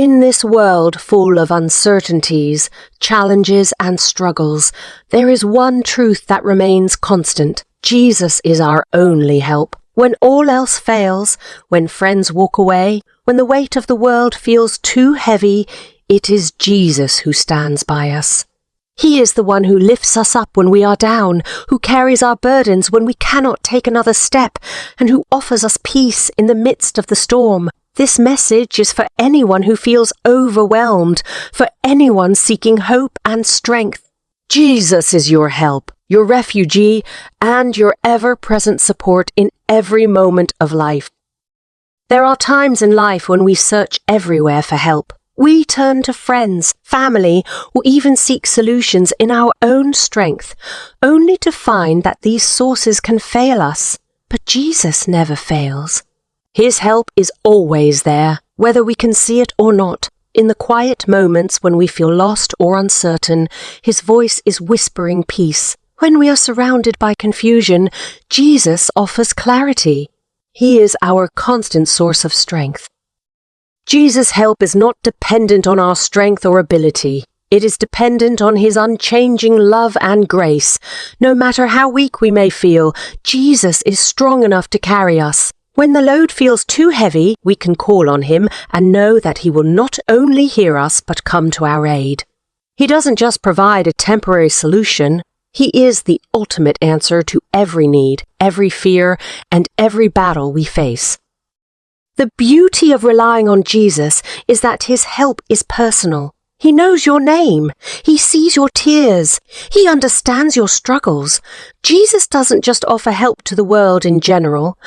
In this world full of uncertainties, challenges, and struggles, there is one truth that remains constant. Jesus is our only help. When all else fails, when friends walk away, when the weight of the world feels too heavy, it is Jesus who stands by us. He is the one who lifts us up when we are down, who carries our burdens when we cannot take another step, and who offers us peace in the midst of the storm. This message is for anyone who feels overwhelmed, for anyone seeking hope and strength. Jesus is your help, your refugee, and your ever-present support in every moment of life. There are times in life when we search everywhere for help. We turn to friends, family, or even seek solutions in our own strength, only to find that these sources can fail us. But Jesus never fails. His help is always there, whether we can see it or not. In the quiet moments when we feel lost or uncertain, His voice is whispering peace. When we are surrounded by confusion, Jesus offers clarity. He is our constant source of strength. Jesus' help is not dependent on our strength or ability. It is dependent on His unchanging love and grace. No matter how weak we may feel, Jesus is strong enough to carry us. When the load feels too heavy, we can call on Him and know that He will not only hear us but come to our aid. He doesn't just provide a temporary solution. He is the ultimate answer to every need, every fear, and every battle we face. The beauty of relying on Jesus is that His help is personal. He knows your name. He sees your tears. He understands your struggles. Jesus doesn't just offer help to the world in general.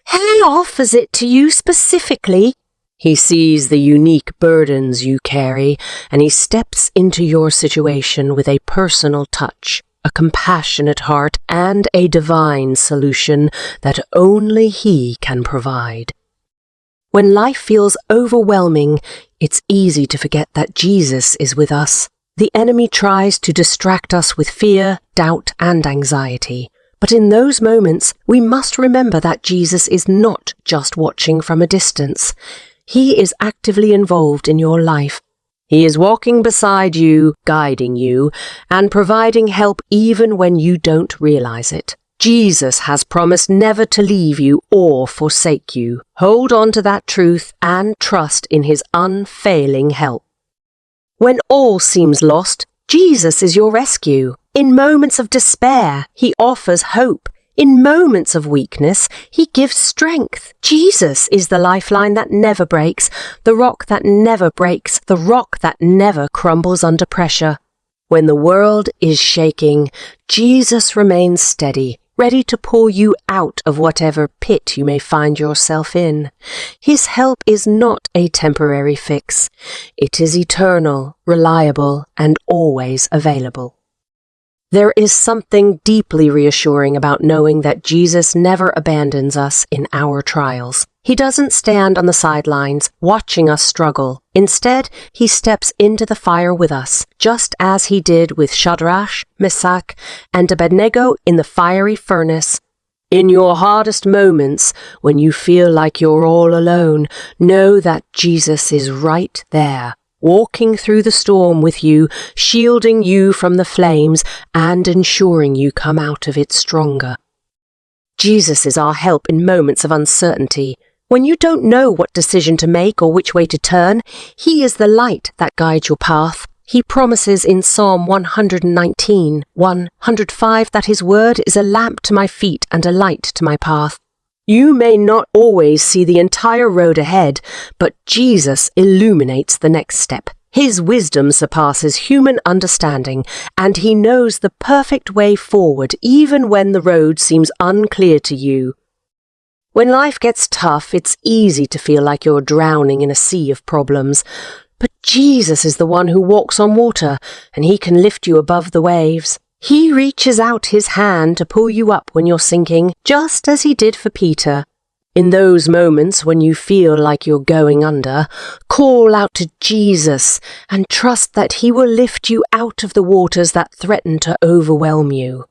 He offers it to you specifically. He sees the unique burdens you carry, and He steps into your situation with a personal touch, a compassionate heart, and a divine solution that only He can provide. When life feels overwhelming, it's easy to forget that Jesus is with us. The enemy tries to distract us with fear, doubt, and anxiety. But in those moments, we must remember that Jesus is not just watching from a distance. He is actively involved in your life. He is walking beside you, guiding you, and providing help even when you don't realize it. Jesus has promised never to leave you or forsake you. Hold on to that truth and trust in His unfailing help. When all seems lost, Jesus is your rescue. In moments of despair, He offers hope. In moments of weakness, He gives strength. Jesus is the lifeline that never breaks, the rock that never breaks, the rock that never crumbles under pressure. When the world is shaking, Jesus remains steady, ready to pull you out of whatever pit you may find yourself in. His help is not a temporary fix. It is eternal, reliable, and always available. There is something deeply reassuring about knowing that Jesus never abandons us in our trials. He doesn't stand on the sidelines watching us struggle. Instead, He steps into the fire with us, just as He did with Shadrach, Meshach, and Abednego in the fiery furnace. In your hardest moments, when you feel like you're all alone, know that Jesus is right there, walking through the storm with you, shielding you from the flames, and ensuring you come out of it stronger. Jesus is our help in moments of uncertainty. When you don't know what decision to make or which way to turn, He is the light that guides your path. He promises in Psalm 119:105 that His word is a lamp to my feet and a light to my path. You may not always see the entire road ahead, but Jesus illuminates the next step. His wisdom surpasses human understanding, and He knows the perfect way forward even when the road seems unclear to you. When life gets tough, it's easy to feel like you're drowning in a sea of problems. But Jesus is the one who walks on water, and He can lift you above the waves. He reaches out His hand to pull you up when you're sinking, just as He did for Peter. In those moments when you feel like you're going under, call out to Jesus and trust that He will lift you out of the waters that threaten to overwhelm you.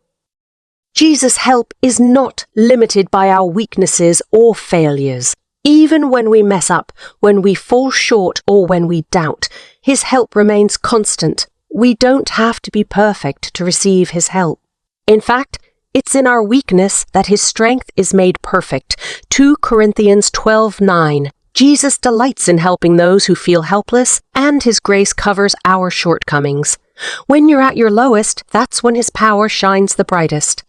Jesus' help is not limited by our weaknesses or failures. Even when we mess up, when we fall short, or when we doubt, His help remains constant. We don't have to be perfect to receive His help. In fact, it's in our weakness that His strength is made perfect. 2 Corinthians 12:9. Jesus delights in helping those who feel helpless, and His grace covers our shortcomings. When you're at your lowest, that's when His power shines the brightest.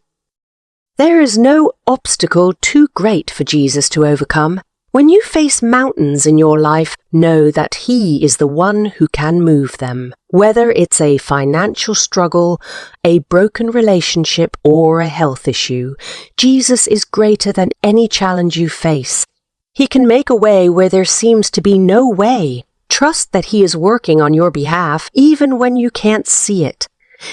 There is no obstacle too great for Jesus to overcome. When you face mountains in your life, know that He is the one who can move them. Whether it's a financial struggle, a broken relationship, or a health issue, Jesus is greater than any challenge you face. He can make a way where there seems to be no way. Trust that He is working on your behalf, even when you can't see it.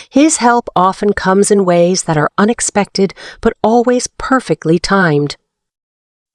His help often comes in ways that are unexpected, but always perfectly timed.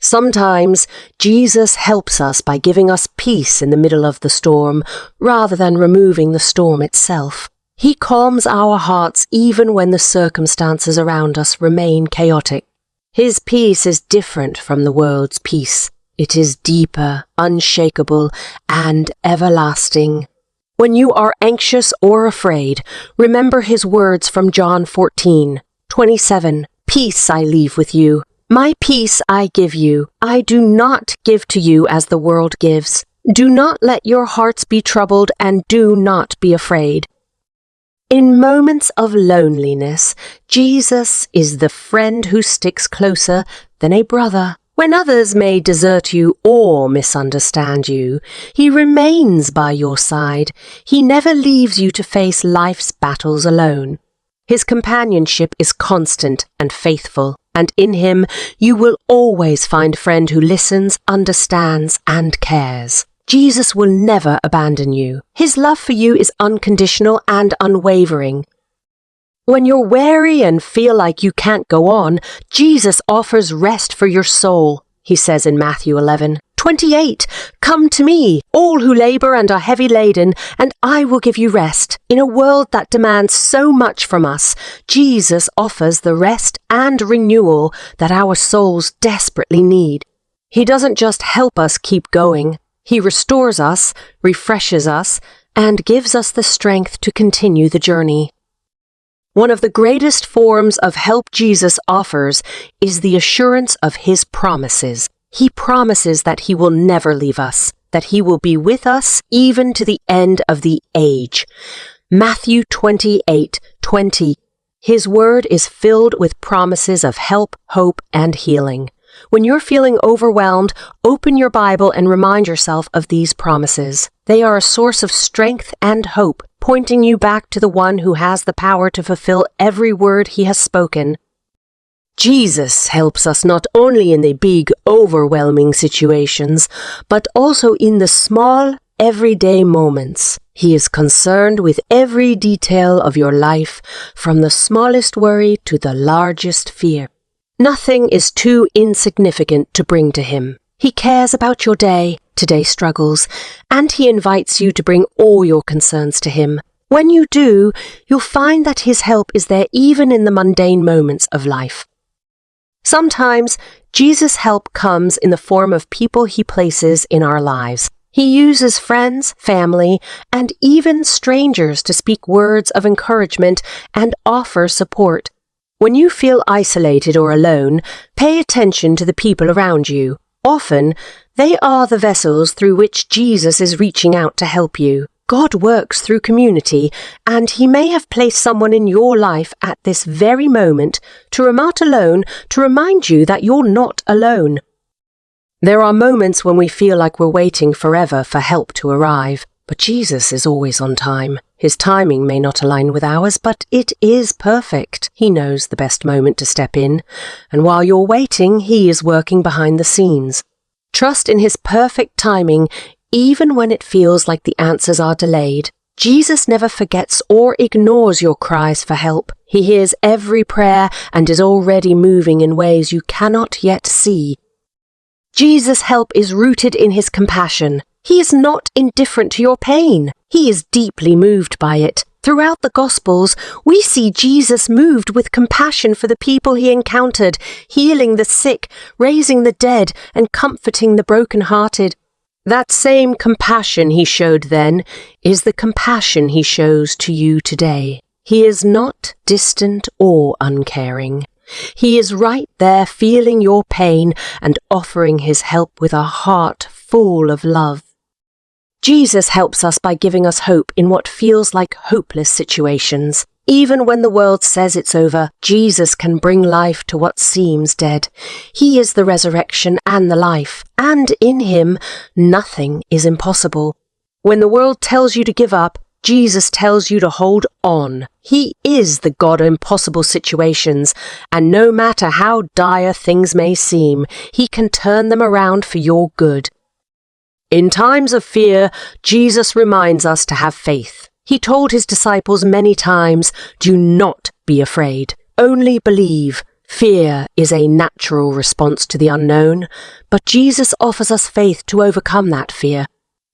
Sometimes Jesus helps us by giving us peace in the middle of the storm, rather than removing the storm itself. He calms our hearts even when the circumstances around us remain chaotic. His peace is different from the world's peace. It is deeper, unshakable, and everlasting. When you are anxious or afraid, remember His words from John 14:27. Peace I leave with you. My peace I give you. I do not give to you as the world gives. Do not let your hearts be troubled, and do not be afraid. In moments of loneliness, Jesus is the friend who sticks closer than a brother. When others may desert you or misunderstand you, He remains by your side. He never leaves you to face life's battles alone. His companionship is constant and faithful, and in Him you will always find a friend who listens, understands, and cares. Jesus will never abandon you. His love for you is unconditional and unwavering. When you're weary and feel like you can't go on, Jesus offers rest for your soul. He says in Matthew 11:28, "Come to me, all who labor and are heavy laden, and I will give you rest." In a world that demands so much from us, Jesus offers the rest and renewal that our souls desperately need. He doesn't just help us keep going. He restores us, refreshes us, and gives us the strength to continue the journey. One of the greatest forms of help Jesus offers is the assurance of His promises. He promises that He will never leave us, that He will be with us even to the end of the age. Matthew 28:20. His word is filled with promises of help, hope, and healing. When you're feeling overwhelmed, open your Bible and remind yourself of these promises. They are a source of strength and hope, pointing you back to the one who has the power to fulfill every word He has spoken. Jesus helps us not only in the big, overwhelming situations, but also in the small, everyday moments. He is concerned with every detail of your life, from the smallest worry to the largest fear. Nothing is too insignificant to bring to Him. He cares about your day, today's struggles, and He invites you to bring all your concerns to Him. When you do, you'll find that His help is there even in the mundane moments of life. Sometimes, Jesus' help comes in the form of people He places in our lives. He uses friends, family, and even strangers to speak words of encouragement and offer support. When you feel isolated or alone, pay attention to the people around you. Often, they are the vessels through which Jesus is reaching out to help you. God works through community, and He may have placed someone in your life at this very moment to remind you that you're not alone. There are moments when we feel like we're waiting forever for help to arrive, but Jesus is always on time. His timing may not align with ours, but it is perfect. He knows the best moment to step in, and while you're waiting, He is working behind the scenes. Trust in His perfect timing, even when it feels like the answers are delayed. Jesus never forgets or ignores your cries for help. He hears every prayer and is already moving in ways you cannot yet see. Jesus' help is rooted in His compassion. He is not indifferent to your pain. He is deeply moved by it. Throughout the Gospels, we see Jesus moved with compassion for the people he encountered, healing the sick, raising the dead, and comforting the brokenhearted. That same compassion he showed then is the compassion he shows to you today. He is not distant or uncaring. He is right there feeling your pain and offering his help with a heart full of love. Jesus helps us by giving us hope in what feels like hopeless situations. Even when the world says it's over, Jesus can bring life to what seems dead. He is the resurrection and the life, and in him, nothing is impossible. When the world tells you to give up, Jesus tells you to hold on. He is the God of impossible situations, and no matter how dire things may seem, he can turn them around for your good. In times of fear, Jesus reminds us to have faith. He told his disciples many times, "Do not be afraid, only believe." Fear is a natural response to the unknown, but Jesus offers us faith to overcome that fear.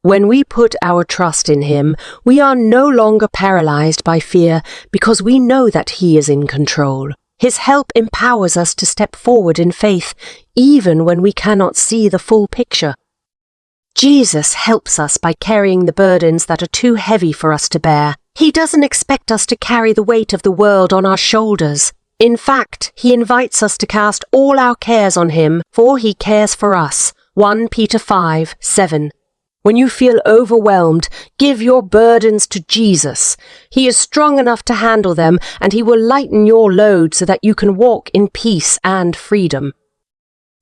When we put our trust in him, we are no longer paralyzed by fear because we know that he is in control. His help empowers us to step forward in faith, even when we cannot see the full picture. Jesus helps us by carrying the burdens that are too heavy for us to bear. He doesn't expect us to carry the weight of the world on our shoulders. In fact, he invites us to cast all our cares on him, for he cares for us. 1 Peter 5:7. When you feel overwhelmed, give your burdens to Jesus. He is strong enough to handle them, and he will lighten your load so that you can walk in peace and freedom.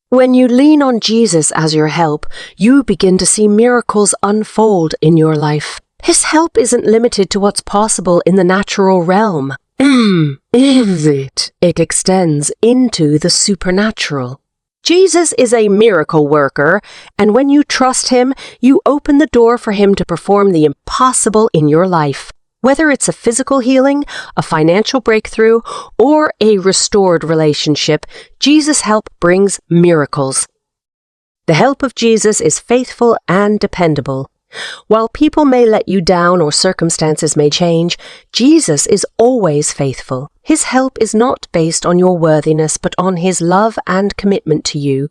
When you lean on Jesus as your help, you begin to see miracles unfold in your life. His help isn't limited to what's possible in the natural realm. It extends into the supernatural. Jesus is a miracle worker, and when you trust him, you open the door for him to perform the impossible in your life. Whether it's a physical healing, a financial breakthrough, or a restored relationship, Jesus' help brings miracles. The help of Jesus is faithful and dependable. While people may let you down or circumstances may change, Jesus is always faithful. His help is not based on your worthiness, but on his love and commitment to you.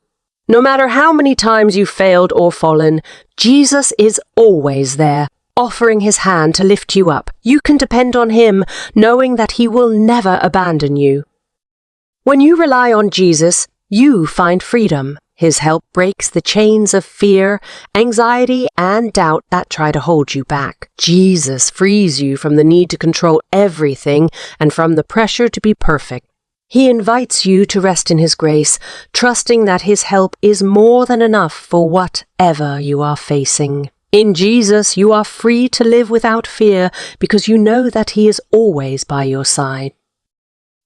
No matter how many times you've failed or fallen, Jesus is always there, offering his hand to lift you up. You can depend on him, knowing that he will never abandon you. When you rely on Jesus, you find freedom. His help breaks the chains of fear, anxiety, and doubt that try to hold you back. Jesus frees you from the need to control everything and from the pressure to be perfect. He invites you to rest in his grace, trusting that his help is more than enough for whatever you are facing. In Jesus, you are free to live without fear because you know that he is always by your side.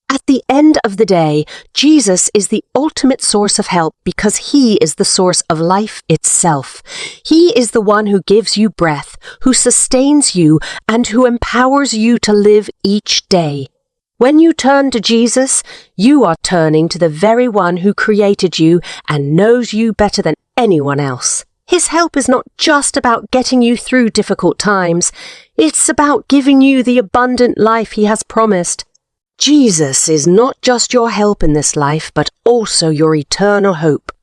At the end of the day, Jesus is the ultimate source of help because he is the source of life itself. He is the one who gives you breath, who sustains you, and who empowers you to live each day. When you turn to Jesus, you are turning to the very one who created you and knows you better than anyone else. His help is not just about getting you through difficult times. It's about giving you the abundant life he has promised. Jesus is not just your help in this life, but also your eternal hope.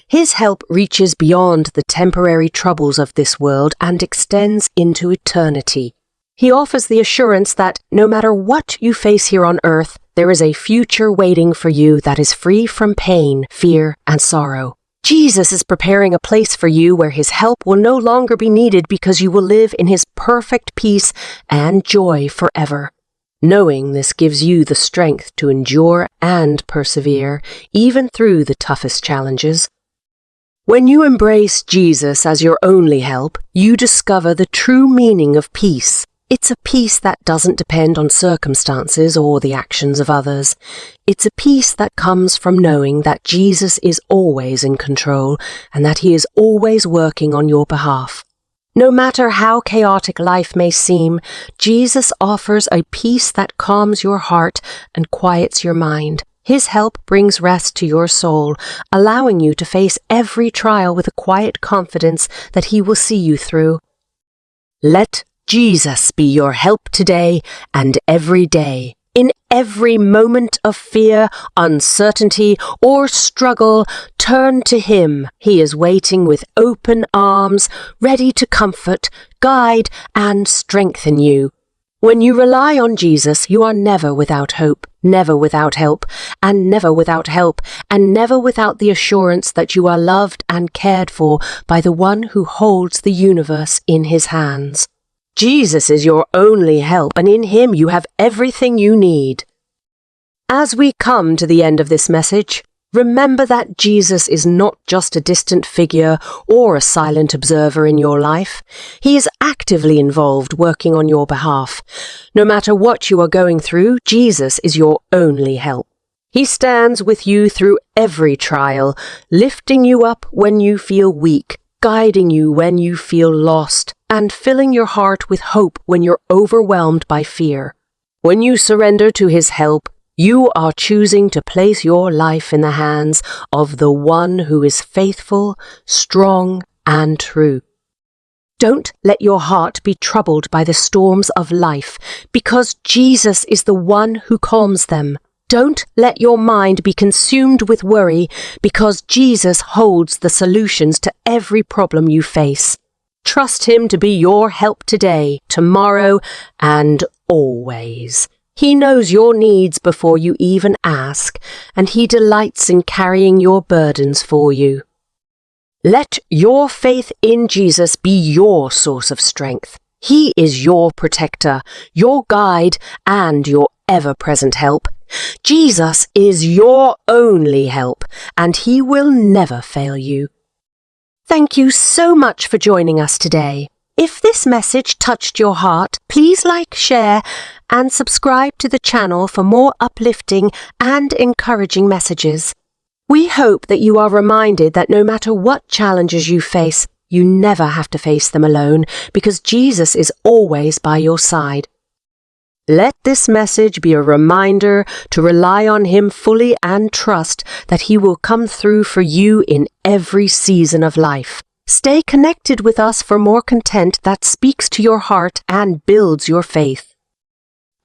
His help reaches beyond the temporary troubles of this world and extends into eternity. He offers the assurance that no matter what you face here on earth, there is a future waiting for you that is free from pain, fear, and sorrow. Jesus is preparing a place for you where his help will no longer be needed because you will live in his perfect peace and joy forever. Knowing this gives you the strength to endure and persevere, even through the toughest challenges. When you embrace Jesus as your only help, you discover the true meaning of peace. It's a peace that doesn't depend on circumstances or the actions of others. It's a peace that comes from knowing that Jesus is always in control and that he is always working on your behalf. No matter how chaotic life may seem, Jesus offers a peace that calms your heart and quiets your mind. His help brings rest to your soul, allowing you to face every trial with a quiet confidence that he will see you through. Let Jesus be your help today and every day. In every moment of fear, uncertainty, or struggle, turn to Him. He is waiting with open arms, ready to comfort, guide, and strengthen you. When you rely on Jesus, you are never without hope, never without help, and never without help, and never without the assurance that you are loved and cared for by the one who holds the universe in His hands. Jesus is your only help, and in Him you have everything you need. As we come to the end of this message, remember that Jesus is not just a distant figure or a silent observer in your life. He is actively involved, working on your behalf. No matter what you are going through, Jesus is your only help. He stands with you through every trial, lifting you up when you feel weak, guiding you when you feel lost, and filling your heart with hope when you're overwhelmed by fear. When you surrender to His help, you are choosing to place your life in the hands of the one who is faithful, strong, and true. Don't let your heart be troubled by the storms of life, because Jesus is the one who calms them. Don't let your mind be consumed with worry, because Jesus holds the solutions to every problem you face. Trust Him to be your help today, tomorrow, and always. He knows your needs before you even ask, and He delights in carrying your burdens for you. Let your faith in Jesus be your source of strength. He is your protector, your guide, and your ever-present help. Jesus is your only help, and He will never fail you. Thank you so much for joining us today. If this message touched your heart, please like, share, and subscribe to the channel for more uplifting and encouraging messages. We hope that you are reminded that no matter what challenges you face, you never have to face them alone, because Jesus is always by your side. Let this message be a reminder to rely on Him fully and trust that He will come through for you in every season of life. Stay connected with us for more content that speaks to your heart and builds your faith.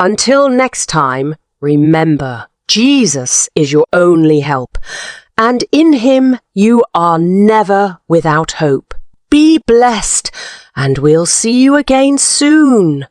Until next time, remember, Jesus is your only help, and in Him you are never without hope. Be blessed, and we'll see you again soon.